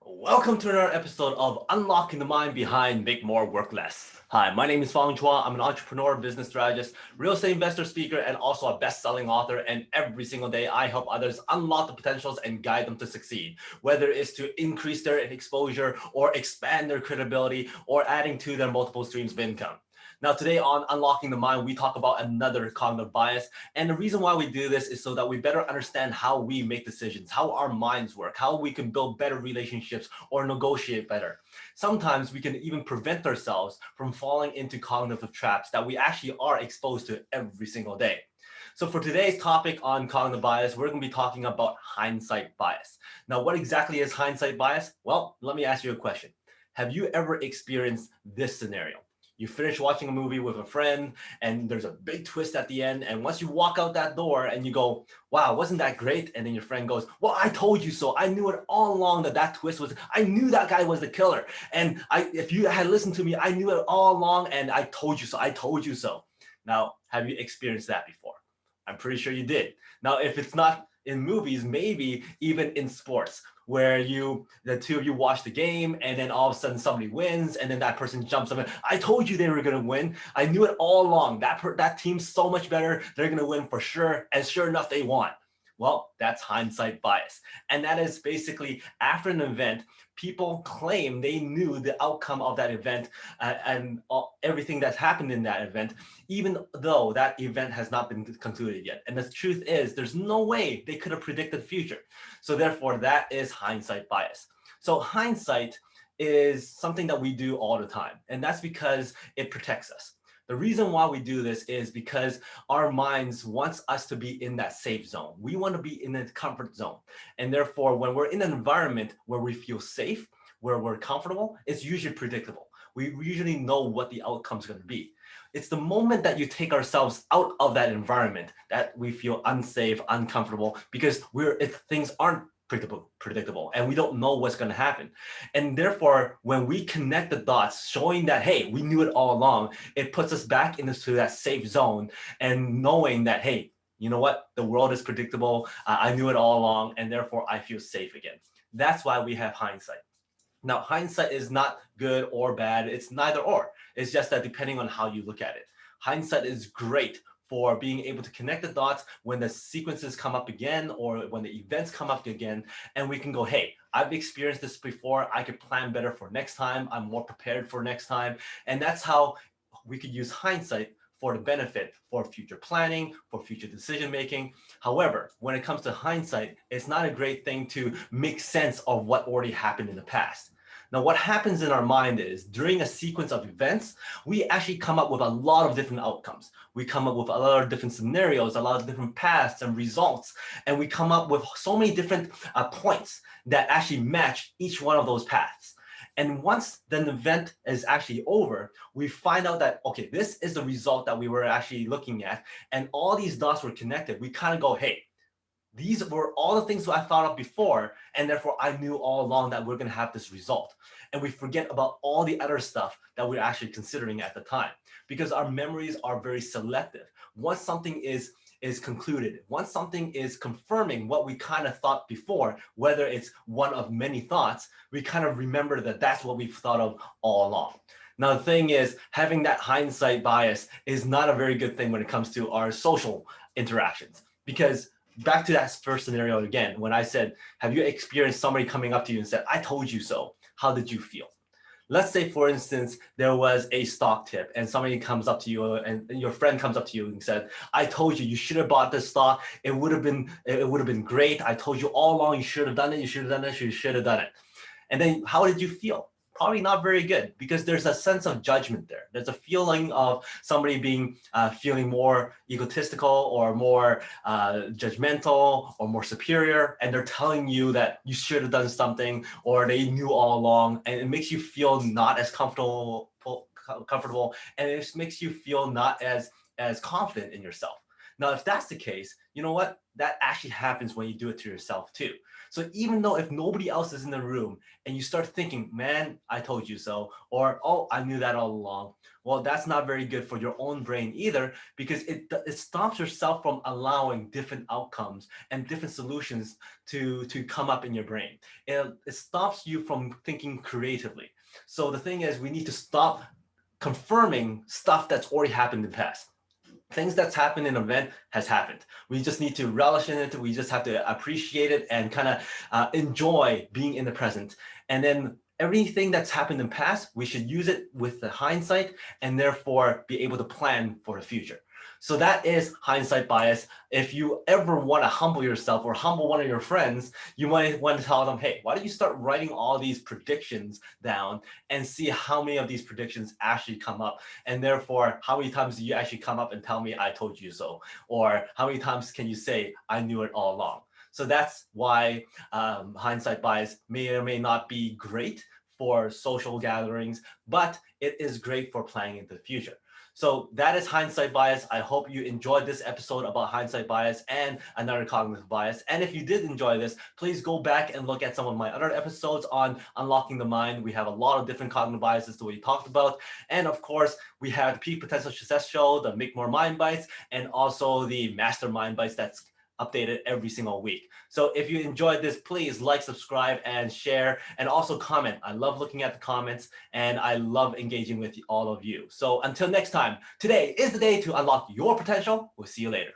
Welcome to another episode of Unlocking the Mind Behind Make More Work Less. Hi, my name is Fong. I'm an entrepreneur, business strategist, real estate investor, speaker, and also a best-selling author. And every single day, I help others unlock the potentials and guide them to succeed, whether it's to increase their exposure or expand their credibility or adding to their multiple streams of income. Now, today on Unlocking the Mind, we talk about another cognitive bias. And the reason why we do this is so that we better understand how we make decisions, how our minds work, how we can build better relationships or negotiate better. Sometimes we can even prevent ourselves from falling into cognitive traps that we actually are exposed to every single day. So for today's topic on cognitive bias, we're going to be talking about hindsight bias. Now, what exactly is hindsight bias? Well, let me ask you a question. Have you ever experienced this scenario? You finish watching a movie with a friend and there's a big twist at the end. And once you walk out that door and you go, wow, wasn't that great? And then your friend goes, well, I told you so. I knew it all along that twist was, I knew that guy was the killer. And if you had listened to me, I knew it all along and I told you so. I told you so. Now, have you experienced that before? I'm pretty sure you did. Now, if it's not in movies, maybe even in sports, where the two of you watch the game and then all of a sudden somebody wins and then that person jumps up and I told you they were going to win. I knew it all along. That team's so much better. They're going to win for sure. And sure enough, they won. Well, that's hindsight bias. And that is basically after an event, people claim they knew the outcome of that event and everything that's happened in that event, even though that event has not been concluded yet. And the truth is, there's no way they could have predicted the future. So therefore, that is hindsight bias. So hindsight is something that we do all the time. And that's because it protects us. The reason why we do this is because our minds wants us to be in that safe zone. We want to be in a comfort zone. And therefore, when we're in an environment where we feel safe, where we're comfortable, it's usually predictable. We usually know what the outcome is going to be. It's the moment that you take ourselves out of that environment that we feel unsafe, uncomfortable, because things aren't predictable and we don't know what's going to happen. And therefore, when we connect the dots showing that, hey, we knew it all along, it puts us back into that safe zone and knowing that, hey, you know what, the world is predictable. I knew it all along and therefore I feel safe again. That's why we have hindsight. Now, hindsight is not good or bad. It's neither or. It's just that depending on how you look at it. Hindsight is great for being able to connect the dots when the sequences come up again or when the events come up again, and we can go, hey, I've experienced this before. I could plan better for next time. I'm more prepared for next time. And that's how we could use hindsight for the benefit for future planning, for future decision making. However, when it comes to hindsight, it's not a great thing to make sense of what already happened in the past. Now, what happens in our mind is during a sequence of events, we actually come up with a lot of different outcomes. We come up with a lot of different scenarios, a lot of different paths and results, and we come up with so many different points that actually match each one of those paths. And once the event is actually over, we find out that, okay, this is the result that we were actually looking at, and all these dots were connected. We kind of go, hey, these were all the things that I thought of before, and therefore I knew all along that we're going to have this result. And we forget about all the other stuff that we're actually considering at the time, because our memories are very selective. Once something is concluded, once something is confirming what we kind of thought before, whether it's one of many thoughts, we kind of remember that that's what we've thought of all along. Now, the thing is, having that hindsight bias is not a very good thing when it comes to our social interactions, because back to that first scenario again, when I said, have you experienced somebody coming up to you and said, I told you so? How did you feel? Let's say, for instance, there was a stock tip and somebody comes up to you and your friend comes up to you and said, I told you, you should have bought this stock. It would have been great. I told you all along, you should have done it. You should have done it. You should have done it. And then how did you feel? Probably not very good, because there's a sense of judgment there. There's a feeling of somebody being feeling more egotistical or more judgmental or more superior, and they're telling you that you should have done something or they knew all along, and it makes you feel not as comfortable, and it makes you feel not as confident in yourself. Now, if that's the case, you know what? That actually happens when you do it to yourself too. So even though if nobody else is in the room and you start thinking, man, I told you so, or, oh, I knew that all along. Well, that's not very good for your own brain either, because it stops yourself from allowing different outcomes and different solutions to come up in your brain. It stops you from thinking creatively. So the thing is, we need to stop confirming stuff that's already happened in the past. Things that's happened in an event has happened. We just need to relish in it. We just have to appreciate it and kind of enjoy being in the present. And then everything that's happened in the past, we should use it with the hindsight and therefore be able to plan for the future. So that is hindsight bias. If you ever want to humble yourself or humble one of your friends, you might want to tell them, hey, why don't you start writing all these predictions down and see how many of these predictions actually come up? And therefore, how many times do you actually come up and tell me I told you so? Or how many times can you say I knew it all along? So that's why hindsight bias may or may not be great for social gatherings, but it is great for planning into the future. So that is hindsight bias. I hope you enjoyed this episode about hindsight bias and another cognitive bias. And if you did enjoy this, please go back and look at some of my other episodes on unlocking the mind. We have a lot of different cognitive biases that we talked about. And of course, we have the Peak Potential Success Show, the Make More Mind Bites, and also the Mastermind Bites that's updated every single week. So if you enjoyed this, please like, subscribe, and share, and also comment. I love looking at the comments, and I love engaging with all of you. So until next time, today is the day to unlock your potential. We'll see you later.